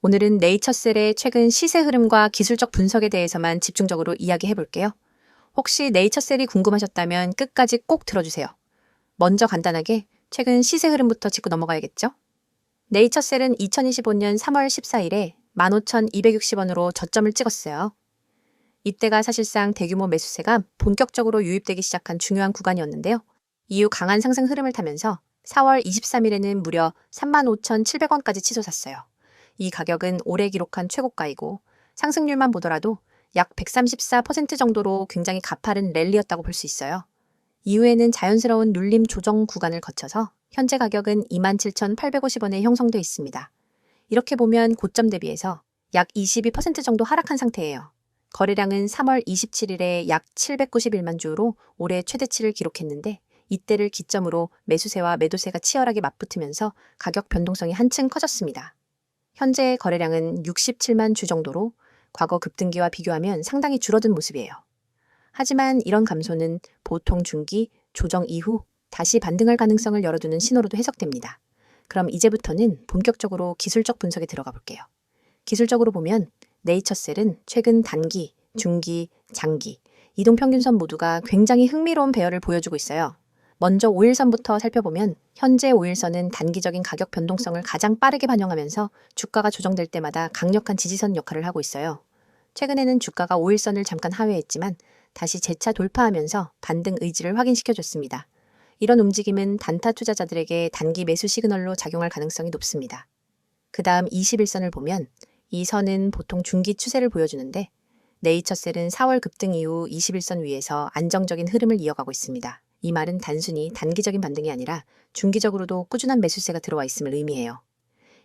오늘은 네이처셀의 최근 시세 흐름과 기술적 분석에 대해서만 집중적으로 이야기해 볼게요. 혹시 네이처셀이 궁금하셨다면 끝까지 꼭 들어주세요. 먼저 간단하게 최근 시세 흐름부터 짚고 넘어가야겠죠? 네이처셀은 2025년 3월 14일에 15,260원으로 저점을 찍었어요. 이때가 사실상 대규모 매수세가 본격적으로 유입되기 시작한 중요한 구간이었는데요. 이후 강한 상승 흐름을 타면서 4월 23일에는 무려 35,700원까지 치솟았어요. 이 가격은 올해 기록한 최고가이고 상승률만 보더라도 약 134% 정도로 굉장히 가파른 랠리였다고 볼 수 있어요. 이후에는 자연스러운 눌림 조정 구간을 거쳐서 현재 가격은 27,850원에 형성돼 있습니다. 이렇게 보면 고점 대비해서 약 22% 정도 하락한 상태예요. 거래량은 3월 27일에 약 791만 주로 올해 최대치를 기록했는데 이때를 기점으로 매수세와 매도세가 치열하게 맞붙으면서 가격 변동성이 한층 커졌습니다. 현재 거래량은 67만 주 정도로 과거 급등기와 비교하면 상당히 줄어든 모습이에요. 하지만 이런 감소는 보통 중기 조정 이후 다시 반등할 가능성을 열어두는 신호로도 해석됩니다. 그럼 이제부터는 본격적으로 기술적 분석에 들어가 볼게요. 기술적으로 보면 네이처셀은 최근 단기, 중기, 장기, 이동평균선 모두가 굉장히 흥미로운 배열을 보여주고 있어요. 먼저 5일선부터 살펴보면 현재 5일선은 단기적인 가격 변동성을 가장 빠르게 반영하면서 주가가 조정될 때마다 강력한 지지선 역할을 하고 있어요. 최근에는 주가가 5일선을 잠깐 하회했지만 다시 재차 돌파하면서 반등 의지를 확인시켜줬습니다. 이런 움직임은 단타 투자자들에게 단기 매수 시그널로 작용할 가능성이 높습니다. 그 다음 21선을 보면 이 선은 보통 중기 추세를 보여주는데 네이처셀은 4월 급등 이후 21선 위에서 안정적인 흐름을 이어가고 있습니다. 이 말은 단순히 단기적인 반등이 아니라 중기적으로도 꾸준한 매수세가 들어와 있음을 의미해요.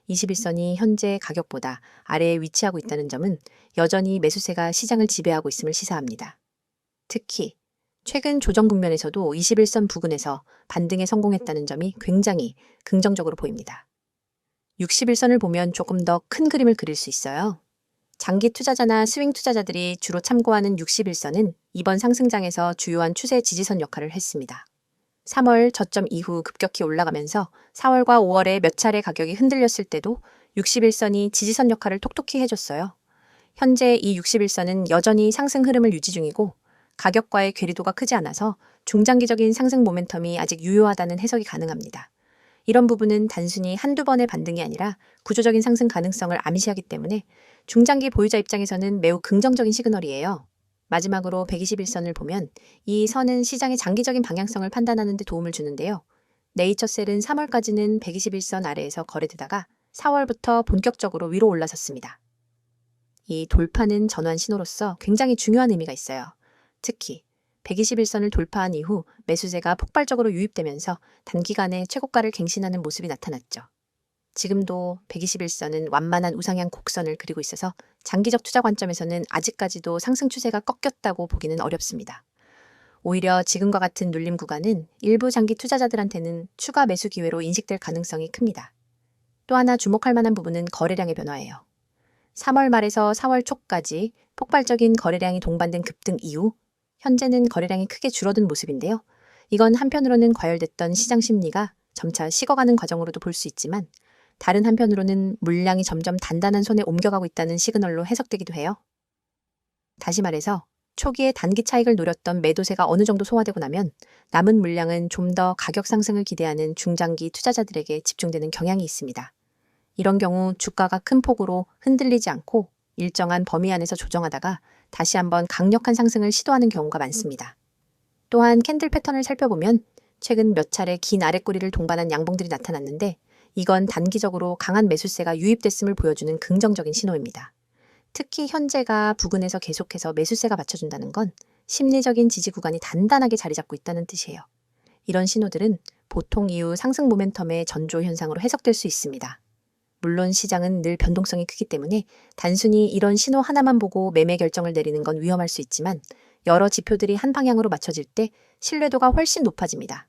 21선이 현재 가격보다 아래에 위치하고 있다는 점은 여전히 매수세가 시장을 지배하고 있음을 시사합니다. 특히 최근 조정 국면에서도 21선 부근에서 반등에 성공했다는 점이 굉장히 긍정적으로 보입니다. 61선을 보면 조금 더 큰 그림을 그릴 수 있어요. 장기 투자자나 스윙 투자자들이 주로 참고하는 61선은 이번 상승장에서 주요한 추세 지지선 역할을 했습니다. 3월 저점 이후 급격히 올라가면서 4월과 5월에 몇 차례 가격이 흔들렸을 때도 61선이 지지선 역할을 톡톡히 해줬어요. 현재 이 61선은 여전히 상승 흐름을 유지 중이고 가격과의 괴리도가 크지 않아서 중장기적인 상승 모멘텀이 아직 유효하다는 해석이 가능합니다. 이런 부분은 단순히 한두 번의 반등이 아니라 구조적인 상승 가능성을 암시하기 때문에 중장기 보유자 입장에서는 매우 긍정적인 시그널이에요. 마지막으로 121선을 보면 이 선은 시장의 장기적인 방향성을 판단하는 데 도움을 주는데요. 네이처셀은 3월까지는 121선 아래에서 거래되다가 4월부터 본격적으로 위로 올라섰습니다. 이 돌파는 전환 신호로서 굉장히 중요한 의미가 있어요. 특히 121선을 돌파한 이후 매수세가 폭발적으로 유입되면서 단기간에 최고가를 갱신하는 모습이 나타났죠. 지금도 121선은 완만한 우상향 곡선을 그리고 있어서 장기적 투자 관점에서는 아직까지도 상승 추세가 꺾였다고 보기는 어렵습니다. 오히려 지금과 같은 눌림 구간은 일부 장기 투자자들한테는 추가 매수 기회로 인식될 가능성이 큽니다. 또 하나 주목할 만한 부분은 거래량의 변화예요. 3월 말에서 4월 초까지 폭발적인 거래량이 동반된 급등 이후 현재는 거래량이 크게 줄어든 모습인데요. 이건 한편으로는 과열됐던 시장 심리가 점차 식어가는 과정으로도 볼 수 있지만 다른 한편으로는 물량이 점점 단단한 손에 옮겨가고 있다는 시그널로 해석되기도 해요. 다시 말해서 초기에 단기 차익을 노렸던 매도세가 어느 정도 소화되고 나면 남은 물량은 좀 더 가격 상승을 기대하는 중장기 투자자들에게 집중되는 경향이 있습니다. 이런 경우 주가가 큰 폭으로 흔들리지 않고 일정한 범위 안에서 조정하다가 다시 한번 강력한 상승을 시도하는 경우가 많습니다. 또한 캔들 패턴을 살펴보면 최근 몇 차례 긴 아랫꼬리를 동반한 양봉들이 나타났는데 이건 단기적으로 강한 매수세가 유입됐음을 보여주는 긍정적인 신호입니다. 특히 현재가 부근에서 계속해서 매수세가 받쳐준다는 건 심리적인 지지 구간이 단단하게 자리 잡고 있다는 뜻이에요. 이런 신호들은 보통 이후 상승 모멘텀의 전조 현상으로 해석될 수 있습니다. 물론 시장은 늘 변동성이 크기 때문에 단순히 이런 신호 하나만 보고 매매 결정을 내리는 건 위험할 수 있지만 여러 지표들이 한 방향으로 맞춰질 때 신뢰도가 훨씬 높아집니다.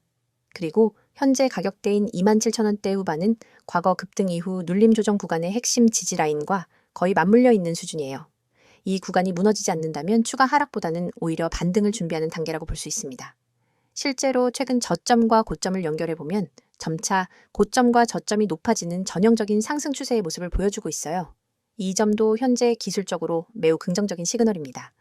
그리고 현재 가격대인 27,000원대 후반은 과거 급등 이후 눌림 조정 구간의 핵심 지지 라인과 거의 맞물려 있는 수준이에요. 이 구간이 무너지지 않는다면 추가 하락보다는 오히려 반등을 준비하는 단계라고 볼 수 있습니다. 실제로 최근 저점과 고점을 연결해보면 점차 고점과 저점이 높아지는 전형적인 상승 추세의 모습을 보여주고 있어요. 이 점도 현재 기술적으로 매우 긍정적인 시그널입니다.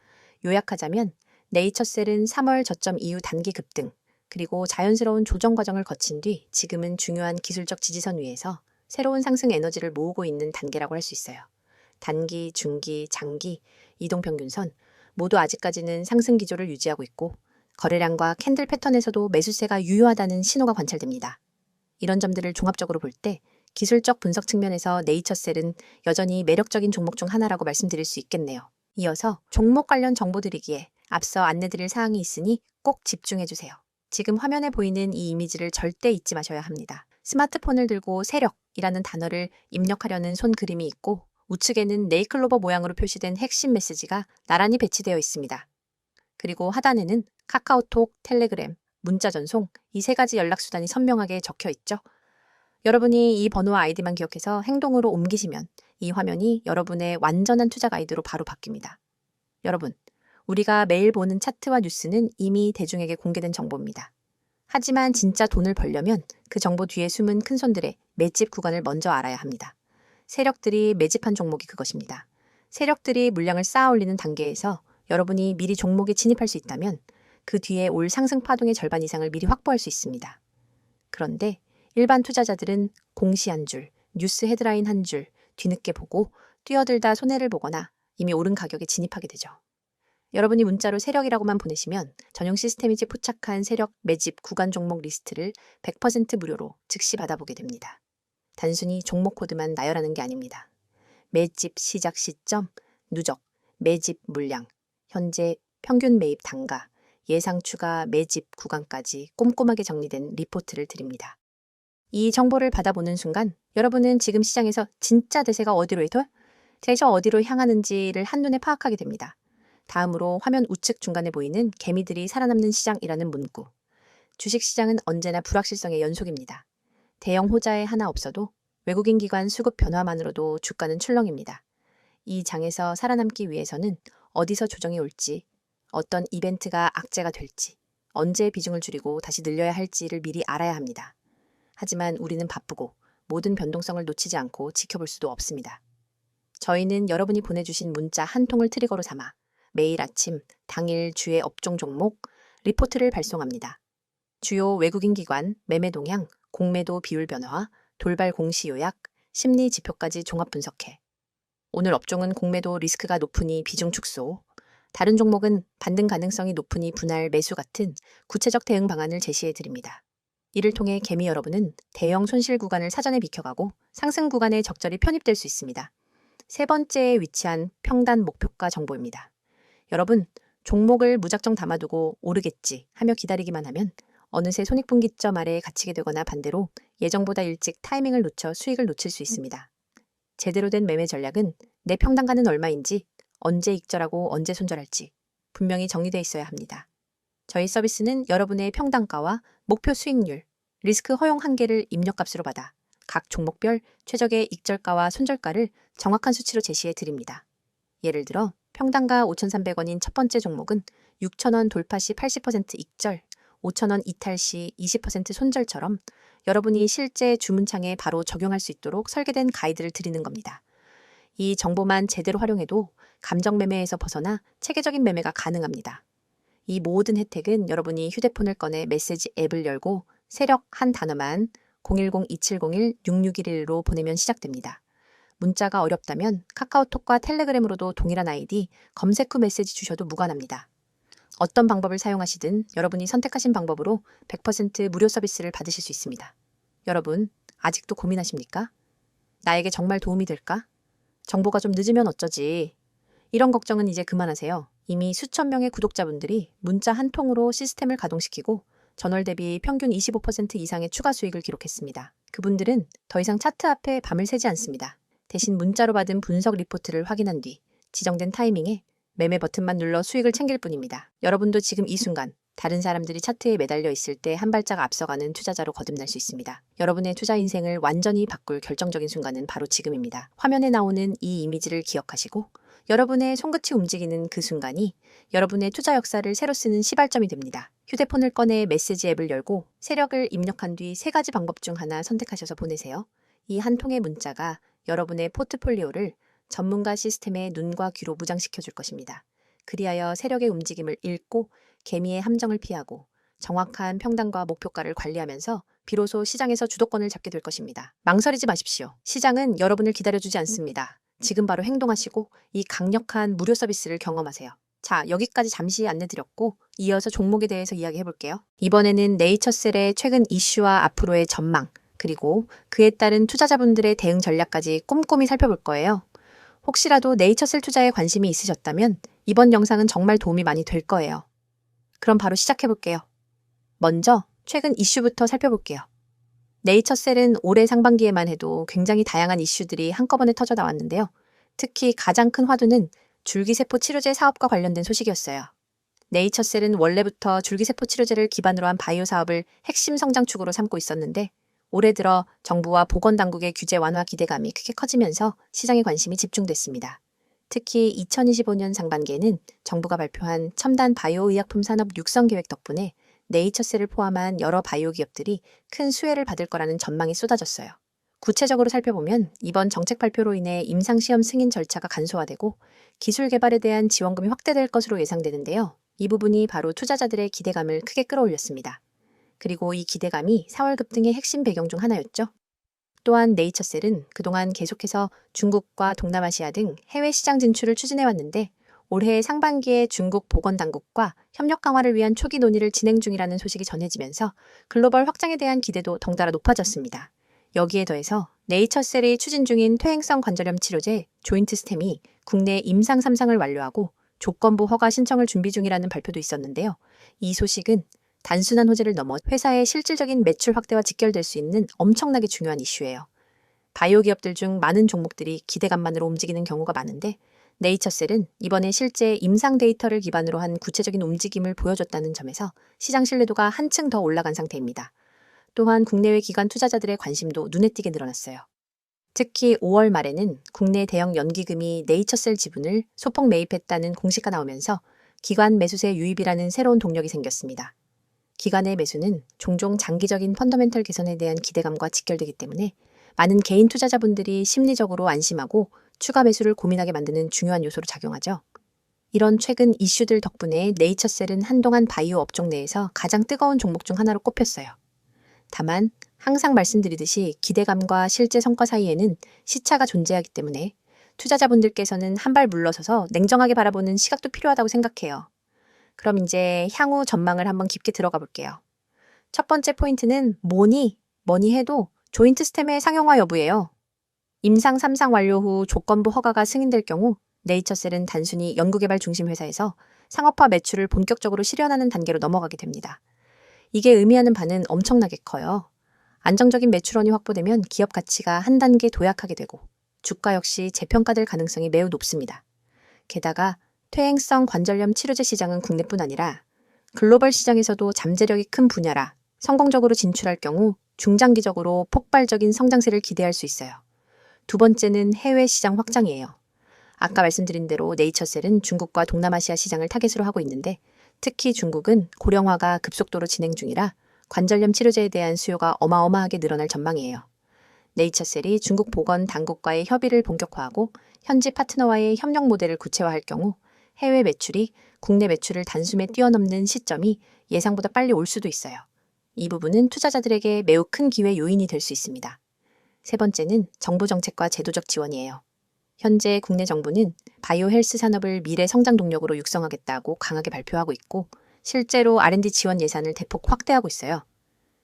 요약하자면 네이처셀은 3월 저점 이후 단기 급등, 그리고 자연스러운 조정 과정을 거친 뒤 지금은 중요한 기술적 지지선 위에서 새로운 상승 에너지를 모으고 있는 단계라고 할 수 있어요. 단기, 중기, 장기, 이동평균선 모두 아직까지는 상승 기조를 유지하고 있고 거래량과 캔들 패턴에서도 매수세가 유효하다는 신호가 관찰됩니다. 이런 점들을 종합적으로 볼 때 기술적 분석 측면에서 네이처셀은 여전히 매력적인 종목 중 하나라고 말씀드릴 수 있겠네요. 이어서 종목 관련 정보 드리기에 앞서 안내드릴 사항이 있으니 꼭 집중해주세요. 지금 화면에 보이는 이 이미지를 절대 잊지 마셔야 합니다. 스마트폰을 들고 세력이라는 단어를 입력하려는 손 그림이 있고 우측에는 네이클로버 모양으로 표시된 핵심 메시지가 나란히 배치되어 있습니다. 그리고 하단에는 카카오톡, 텔레그램, 문자 전송 이 세 가지 연락수단이 선명하게 적혀 있죠. 여러분이 이 번호와 아이디만 기억해서 행동으로 옮기시면 이 화면이 여러분의 완전한 투자 가이드로 바로 바뀝니다. 여러분, 우리가 매일 보는 차트와 뉴스는 이미 대중에게 공개된 정보입니다. 하지만 진짜 돈을 벌려면 그 정보 뒤에 숨은 큰손들의 매집 구간을 먼저 알아야 합니다. 세력들이 매집한 종목이 그것입니다. 세력들이 물량을 쌓아 올리는 단계에서 여러분이 미리 종목에 진입할 수 있다면 그 뒤에 올 상승 파동의 절반 이상을 미리 확보할 수 있습니다. 그런데 일반 투자자들은 공시 한 줄, 뉴스 헤드라인 한 줄 뒤늦게 보고 뛰어들다 손해를 보거나 이미 오른 가격에 진입하게 되죠. 여러분이 문자로 세력이라고만 보내시면 전용 시스템이지 포착한 세력 매집 구간 종목 리스트를 100% 무료로 즉시 받아보게 됩니다. 단순히 종목 코드만 나열하는 게 아닙니다. 매집 시작 시점, 누적, 매집 물량, 현재 평균 매입 단가, 예상 추가 매집 구간까지 꼼꼼하게 정리된 리포트를 드립니다. 이 정보를 받아보는 순간 여러분은 지금 시장에서 진짜 대세가 어디로 향하는지를 한눈에 파악하게 됩니다. 다음으로 화면 우측 중간에 보이는 개미들이 살아남는 시장이라는 문구. 주식시장은 언제나 불확실성의 연속입니다. 대형 호자에 하나 없어도 외국인 기관 수급 변화만으로도 주가는 출렁입니다. 이 장에서 살아남기 위해서는 어디서 조정이 올지, 어떤 이벤트가 악재가 될지, 언제 비중을 줄이고 다시 늘려야 할지를 미리 알아야 합니다. 하지만 우리는 바쁘고 모든 변동성을 놓치지 않고 지켜볼 수도 없습니다. 저희는 여러분이 보내주신 문자 한 통을 트리거로 삼아 매일 아침 당일 주의 업종 종목 리포트를 발송합니다. 주요 외국인 기관 매매 동향, 공매도 비율 변화, 돌발 공시 요약, 심리 지표까지 종합 분석해 오늘 업종은 공매도 리스크가 높으니 비중 축소, 다른 종목은 반등 가능성이 높으니 분할 매수 같은 구체적 대응 방안을 제시해 드립니다. 이를 통해 개미 여러분은 대형 손실 구간을 사전에 비켜가고 상승 구간에 적절히 편입될 수 있습니다. 세 번째에 위치한 평단 목표가 정보입니다. 여러분, 종목을 무작정 담아두고 오르겠지 하며 기다리기만 하면 어느새 손익분기점 아래에 갇히게 되거나 반대로 예정보다 일찍 타이밍을 놓쳐 수익을 놓칠 수 있습니다. 제대로 된 매매 전략은 내 평단가는 얼마인지, 언제 익절하고 언제 손절할지 분명히 정리되어 있어야 합니다. 저희 서비스는 여러분의 평단가와 목표 수익률, 리스크 허용 한계를 입력값으로 받아 각 종목별 최적의 익절가와 손절가를 정확한 수치로 제시해 드립니다. 예를 들어 평단가 5,300원인 첫 번째 종목은 6,000원 돌파 시 80% 익절, 5,000원 이탈 시 20% 손절처럼 여러분이 실제 주문창에 바로 적용할 수 있도록 설계된 가이드를 드리는 겁니다. 이 정보만 제대로 활용해도 감정 매매에서 벗어나 체계적인 매매가 가능합니다. 이 모든 혜택은 여러분이 휴대폰을 꺼내 메시지 앱을 열고 세력 한 단어만 010-2701-6611로 보내면 시작됩니다. 문자가 어렵다면 카카오톡과 텔레그램으로도 동일한 아이디 검색 후 메시지 주셔도 무관합니다. 어떤 방법을 사용하시든 여러분이 선택하신 방법으로 100% 무료 서비스를 받으실 수 있습니다. 여러분, 아직도 고민하십니까? 나에게 정말 도움이 될까? 정보가 좀 늦으면 어쩌지? 이런 걱정은 이제 그만하세요. 이미 수천 명의 구독자분들이 문자 한 통으로 시스템을 가동시키고 전월 대비 평균 25% 이상의 추가 수익을 기록했습니다. 그분들은 더 이상 차트 앞에 밤을 새지 않습니다. 대신 문자로 받은 분석 리포트를 확인한 뒤 지정된 타이밍에 매매 버튼만 눌러 수익을 챙길 뿐입니다. 여러분도 지금 이 순간 다른 사람들이 차트에 매달려 있을 때 한 발짝 앞서가는 투자자로 거듭날 수 있습니다. 여러분의 투자 인생을 완전히 바꿀 결정적인 순간은 바로 지금입니다. 화면에 나오는 이 이미지를 기억하시고 여러분의 손끝이 움직이는 그 순간이 여러분의 투자 역사를 새로 쓰는 시발점이 됩니다. 휴대폰을 꺼내 메시지 앱을 열고 세력을 입력한 뒤 세 가지 방법 중 하나 선택하셔서 보내세요. 이 한 통의 문자가 여러분의 포트폴리오를 전문가 시스템에 눈과 귀로 무장시켜줄 것입니다. 그리하여 세력의 움직임을 읽고 개미의 함정을 피하고 정확한 평단과 목표가를 관리하면서 비로소 시장에서 주도권을 잡게 될 것입니다. 망설이지 마십시오. 시장은 여러분을 기다려주지 않습니다. 지금 바로 행동하시고 이 강력한 무료 서비스를 경험하세요. 자, 여기까지 잠시 안내드렸고 이어서 종목에 대해서 이야기해볼게요. 이번에는 네이처셀의 최근 이슈와 앞으로의 전망, 그리고 그에 따른 투자자분들의 대응 전략까지 꼼꼼히 살펴볼 거예요. 혹시라도 네이처셀 투자에 관심이 있으셨다면 이번 영상은 정말 도움이 많이 될 거예요. 그럼 바로 시작해볼게요. 먼저 최근 이슈부터 살펴볼게요. 네이처셀은 올해 상반기에만 해도 굉장히 다양한 이슈들이 한꺼번에 터져 나왔는데요. 특히 가장 큰 화두는 줄기세포 치료제 사업과 관련된 소식이었어요. 네이처셀은 원래부터 줄기세포 치료제를 기반으로 한 바이오 사업을 핵심 성장축으로 삼고 있었는데 올해 들어 정부와 보건당국의 규제 완화 기대감이 크게 커지면서 시장의 관심이 집중됐습니다. 특히 2025년 상반기에는 정부가 발표한 첨단 바이오 의약품 산업 육성 계획 덕분에 네이처셀을 포함한 여러 바이오 기업들이 큰 수혜를 받을 거라는 전망이 쏟아졌어요. 구체적으로 살펴보면 이번 정책 발표로 인해 임상시험 승인 절차가 간소화되고 기술 개발에 대한 지원금이 확대될 것으로 예상되는데요. 이 부분이 바로 투자자들의 기대감을 크게 끌어올렸습니다. 그리고 이 기대감이 4월 급등의 핵심 배경 중 하나였죠. 또한 네이처셀은 그동안 계속해서 중국과 동남아시아 등 해외 시장 진출을 추진해왔는데 올해 상반기에 중국 보건당국과 협력 강화를 위한 초기 논의를 진행 중이라는 소식이 전해지면서 글로벌 확장에 대한 기대도 덩달아 높아졌습니다. 여기에 더해서 네이처셀이 추진 중인 퇴행성 관절염 치료제 조인트 스템이 국내 임상 3상을 완료하고 조건부 허가 신청을 준비 중이라는 발표도 있었는데요. 이 소식은 단순한 호재를 넘어 회사의 실질적인 매출 확대와 직결될 수 있는 엄청나게 중요한 이슈예요. 바이오 기업들 중 많은 종목들이 기대감만으로 움직이는 경우가 많은데 네이처셀은 이번에 실제 임상 데이터를 기반으로 한 구체적인 움직임을 보여줬다는 점에서 시장 신뢰도가 한층 더 올라간 상태입니다. 또한 국내외 기관 투자자들의 관심도 눈에 띄게 늘어났어요. 특히 5월 말에는 국내 대형 연기금이 네이처셀 지분을 소폭 매입했다는 공시가 나오면서 기관 매수세 유입이라는 새로운 동력이 생겼습니다. 기관의 매수는 종종 장기적인 펀더멘털 개선에 대한 기대감과 직결되기 때문에 많은 개인 투자자분들이 심리적으로 안심하고 추가 매수를 고민하게 만드는 중요한 요소로 작용하죠. 이런 최근 이슈들 덕분에 네이처셀은 한동안 바이오 업종 내에서 가장 뜨거운 종목 중 하나로 꼽혔어요. 다만 항상 말씀드리듯이 기대감과 실제 성과 사이에는 시차가 존재하기 때문에 투자자분들께서는 한 발 물러서서 냉정하게 바라보는 시각도 필요하다고 생각해요. 그럼 이제 향후 전망을 한번 깊게 들어가 볼게요. 첫 번째 포인트는 뭐니 해도 조인트 스템의 상용화 여부예요. 임상 3상 완료 후 조건부 허가가 승인될 경우 네이처셀은 단순히 연구개발 중심 회사에서 상업화 매출을 본격적으로 실현하는 단계로 넘어가게 됩니다. 이게 의미하는 바는 엄청나게 커요. 안정적인 매출원이 확보되면 기업 가치가 한 단계 도약하게 되고 주가 역시 재평가될 가능성이 매우 높습니다. 게다가 퇴행성 관절염 치료제 시장은 국내뿐 아니라 글로벌 시장에서도 잠재력이 큰 분야라 성공적으로 진출할 경우 중장기적으로 폭발적인 성장세를 기대할 수 있어요. 두 번째는 해외 시장 확장이에요. 아까 말씀드린 대로 네이처셀은 중국과 동남아시아 시장을 타겟으로 하고 있는데 특히 중국은 고령화가 급속도로 진행 중이라 관절염 치료제에 대한 수요가 어마어마하게 늘어날 전망이에요. 네이처셀이 중국 보건 당국과의 협의를 본격화하고 현지 파트너와의 협력 모델을 구체화할 경우 해외 매출이 국내 매출을 단숨에 뛰어넘는 시점이 예상보다 빨리 올 수도 있어요. 이 부분은 투자자들에게 매우 큰 기회 요인이 될 수 있습니다. 세 번째는 정부 정책과 제도적 지원이에요. 현재 국내 정부는 바이오 헬스 산업을 미래 성장 동력으로 육성하겠다고 강하게 발표하고 있고 실제로 R&D 지원 예산을 대폭 확대하고 있어요.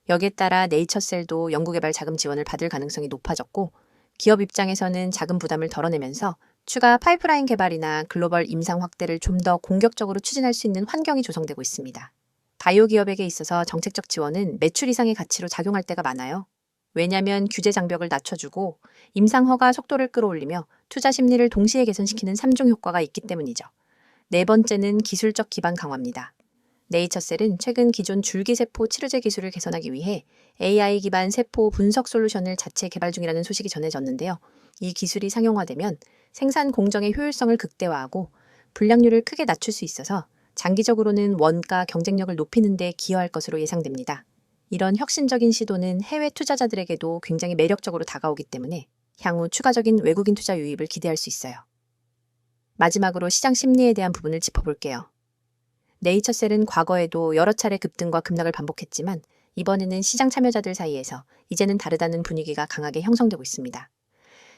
여기에 따라 네이처셀도 연구개발 자금 지원을 받을 가능성이 높아졌고 기업 입장에서는 자금 부담을 덜어내면서 추가 파이프라인 개발이나 글로벌 임상 확대를 좀 더 공격적으로 추진할 수 있는 환경이 조성되고 있습니다. 바이오 기업에게 있어서 정책적 지원은 매출 이상의 가치로 작용할 때가 많아요. 왜냐하면 규제 장벽을 낮춰주고 임상 허가 속도를 끌어올리며 투자 심리를 동시에 개선시키는 3중 효과가 있기 때문이죠. 네 번째는 기술적 기반 강화입니다. 네이처셀은 최근 기존 줄기세포 치료제 기술을 개선하기 위해 AI 기반 세포 분석 솔루션을 자체 개발 중이라는 소식이 전해졌는데요. 이 기술이 상용화되면 생산 공정의 효율성을 극대화하고 불량률을 크게 낮출 수 있어서 장기적으로는 원가 경쟁력을 높이는 데 기여할 것으로 예상됩니다. 이런 혁신적인 시도는 해외 투자자들에게도 굉장히 매력적으로 다가오기 때문에 향후 추가적인 외국인 투자 유입을 기대할 수 있어요. 마지막으로 시장 심리에 대한 부분을 짚어볼게요. 네이처셀은 과거에도 여러 차례 급등과 급락을 반복했지만 이번에는 시장 참여자들 사이에서 이제는 다르다는 분위기가 강하게 형성되고 있습니다.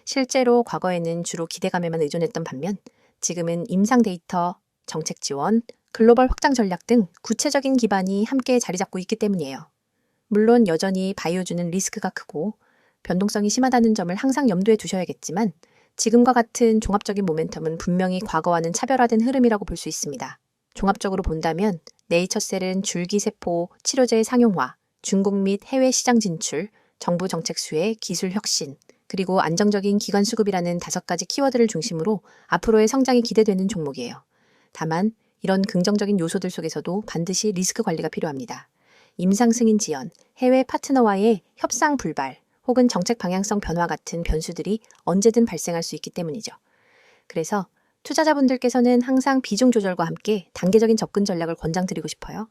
실제로 과거에는 주로 기대감에만 의존했던 반면 지금은 임상 데이터, 정책 지원, 글로벌 확장 전략 등 구체적인 기반이 함께 자리 잡고 있기 때문이에요. 물론 여전히 바이오주는 리스크가 크고 변동성이 심하다는 점을 항상 염두에 두셔야겠지만 지금과 같은 종합적인 모멘텀은 분명히 과거와는 차별화된 흐름이라고 볼 수 있습니다. 종합적으로 본다면 네이처셀은 줄기세포 치료제의 상용화, 중국 및 해외 시장 진출, 정부 정책 수혜, 기술 혁신, 그리고 안정적인 기관 수급이라는 5가지 키워드를 중심으로 앞으로의 성장이 기대되는 종목이에요. 다만 이런 긍정적인 요소들 속에서도 반드시 리스크 관리가 필요합니다. 임상 승인 지연, 해외 파트너와의 협상 불발, 혹은 정책 방향성 변화 같은 변수들이 언제든 발생할 수 있기 때문이죠. 그래서 투자자분들께서는 항상 비중 조절과 함께 단계적인 접근 전략을 권장드리고 싶어요.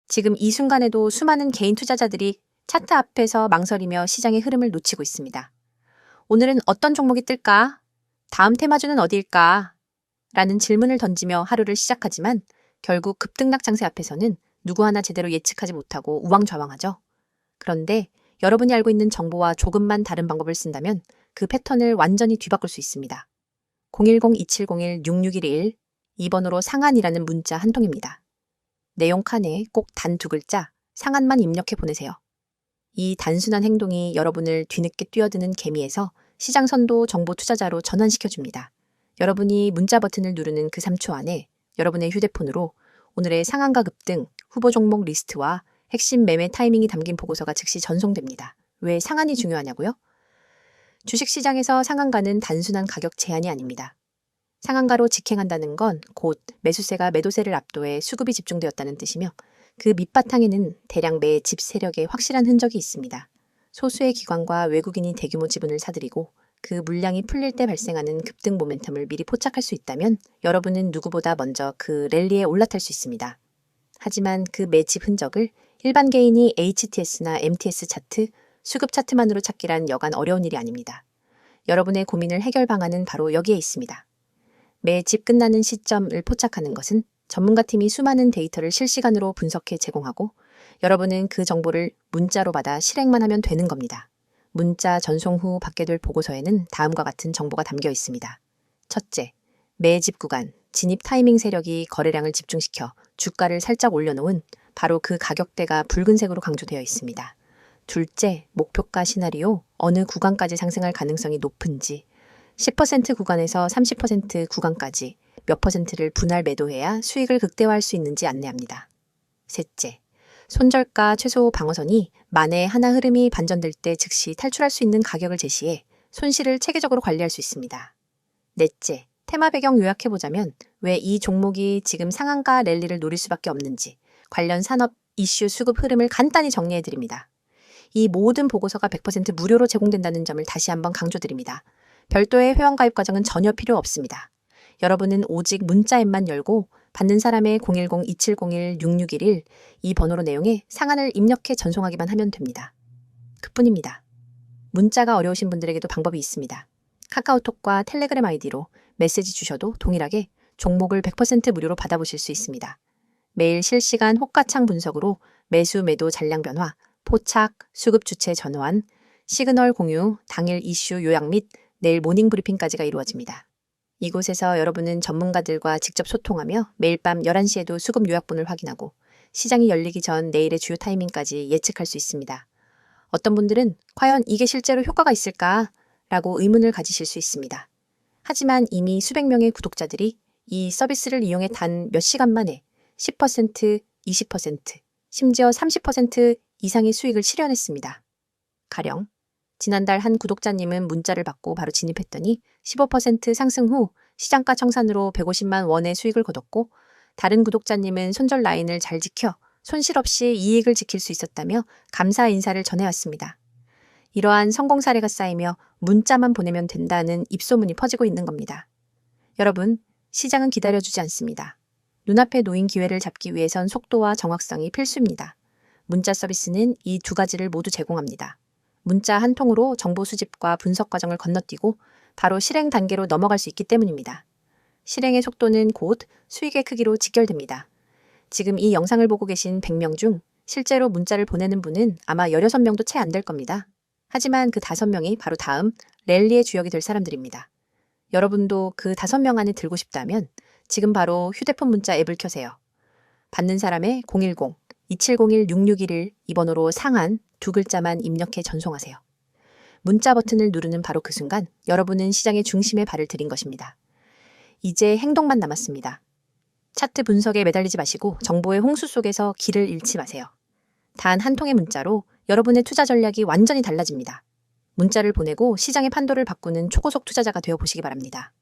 지금 이 순간에도 수많은 개인 투자자들이 차트 앞에서 망설이며 시장의 흐름을 놓치고 있습니다. 오늘은 어떤 종목이 뜰까? 다음 테마주는 어디일까? 라는 질문을 던지며 하루를 시작하지만 결국 급등락 장세 앞에서는 누구 하나 제대로 예측하지 못하고 우왕좌왕하죠. 그런데 여러분이 알고 있는 정보와 조금만 다른 방법을 쓴다면 그 패턴을 완전히 뒤바꿀 수 있습니다. 010-2701-6611 2번으로 상한이라는 문자 한 통입니다. 내용 칸에 꼭 단 2글자 상한만 입력해 보내세요. 이 단순한 행동이 여러분을 뒤늦게 뛰어드는 개미에서 시장 선도 정보 투자자로 전환시켜줍니다. 여러분이 문자 버튼을 누르는 그 3초 안에 여러분의 휴대폰으로 오늘의 상한가 급등, 후보 종목 리스트와 핵심 매매 타이밍이 담긴 보고서가 즉시 전송됩니다. 왜 상한이 중요하냐고요? 주식시장에서 상한가는 단순한 가격 제한이 아닙니다. 상한가로 직행한다는 건 곧 매수세가 매도세를 압도해 수급이 집중되었다는 뜻이며 그 밑바탕에는 대량 매집 세력의 확실한 흔적이 있습니다. 소수의 기관과 외국인이 대규모 지분을 사들이고 그 물량이 풀릴 때 발생하는 급등 모멘텀을 미리 포착할 수 있다면 여러분은 누구보다 먼저 그 랠리에 올라탈 수 있습니다. 하지만 그 매집 흔적을 일반 개인이 HTS나 MTS 차트, 수급 차트만으로 찾기란 여간 어려운 일이 아닙니다. 여러분의 고민을 해결 방안은 바로 여기에 있습니다. 매집 끝나는 시점을 포착하는 것은 전문가팀이 수많은 데이터를 실시간으로 분석해 제공하고 여러분은 그 정보를 문자로 받아 실행만 하면 되는 겁니다. 문자 전송 후 받게 될 보고서에는 다음과 같은 정보가 담겨 있습니다. 첫째, 매집 구간, 진입 타이밍 세력이 거래량을 집중시켜 주가를 살짝 올려놓은 바로 그 가격대가 붉은색으로 강조되어 있습니다. 둘째, 목표가 시나리오, 어느 구간까지 상승할 가능성이 높은지, 10% 구간에서 30% 구간까지 몇 퍼센트를 분할 매도해야 수익을 극대화할 수 있는지 안내합니다. 셋째, 손절가 최소 방어선이 만에 하나 흐름이 반전될 때 즉시 탈출할 수 있는 가격을 제시해 손실을 체계적으로 관리할 수 있습니다. 넷째, 테마 배경 요약해보자면 왜 이 종목이 지금 상한가 랠리를 노릴 수밖에 없는지 관련 산업 이슈 수급 흐름을 간단히 정리해드립니다. 이 모든 보고서가 100% 무료로 제공된다는 점을 다시 한번 강조드립니다. 별도의 회원가입 과정은 전혀 필요 없습니다. 여러분은 오직 문자 앱만 열고 받는 사람의 010-2701-6611 이 번호로 내용에 상한을 입력해 전송하기만 하면 됩니다. 그뿐입니다. 문자가 어려우신 분들에게도 방법이 있습니다. 카카오톡과 텔레그램 아이디로 메시지 주셔도 동일하게 종목을 100% 무료로 받아보실 수 있습니다. 매일 실시간 호가창 분석으로 매수 매도 잔량 변화, 포착, 수급 주체 전환, 시그널 공유, 당일 이슈 요약 및 내일 모닝 브리핑까지가 이루어집니다. 이곳에서 여러분은 전문가들과 직접 소통하며 매일 밤 11시에도 수급 요약본을 확인하고 시장이 열리기 전 내일의 주요 타이밍까지 예측할 수 있습니다. 어떤 분들은 과연 이게 실제로 효과가 있을까? 라고 의문을 가지실 수 있습니다. 하지만 이미 수백 명의 구독자들이 이 서비스를 이용해 단 몇 시간 만에 10%, 20%, 심지어 30% 이상의 수익을 실현했습니다. 가령 지난달 한 구독자님은 문자를 받고 바로 진입했더니 15% 상승 후 시장가 청산으로 150만 원의 수익을 거뒀고 다른 구독자님은 손절 라인을 잘 지켜 손실 없이 이익을 지킬 수 있었다며 감사 인사를 전해왔습니다. 이러한 성공 사례가 쌓이며 문자만 보내면 된다는 입소문이 퍼지고 있는 겁니다. 여러분, 시장은 기다려주지 않습니다. 눈앞에 놓인 기회를 잡기 위해선 속도와 정확성이 필수입니다. 문자 서비스는 이 두 가지를 모두 제공합니다. 문자 한 통으로 정보 수집과 분석 과정을 건너뛰고 바로 실행 단계로 넘어갈 수 있기 때문입니다. 실행의 속도는 곧 수익의 크기로 직결됩니다. 지금 이 영상을 보고 계신 100명 중 실제로 문자를 보내는 분은 아마 16명도 채 안 될 겁니다. 하지만 그 5명이 바로 다음 랠리의 주역이 될 사람들입니다. 여러분도 그 5명 안에 들고 싶다면 지금 바로 휴대폰 문자 앱을 켜세요. 받는 사람의 010-2701-6611 이 번호로 상한 2글자만 입력해 전송하세요. 문자 버튼을 누르는 바로 그 순간 여러분은 시장의 중심에 발을 들인 것입니다. 이제 행동만 남았습니다. 차트 분석에 매달리지 마시고 정보의 홍수 속에서 길을 잃지 마세요. 단 한 통의 문자로 여러분의 투자 전략이 완전히 달라집니다. 문자를 보내고 시장의 판도를 바꾸는 초고속 투자자가 되어 보시기 바랍니다.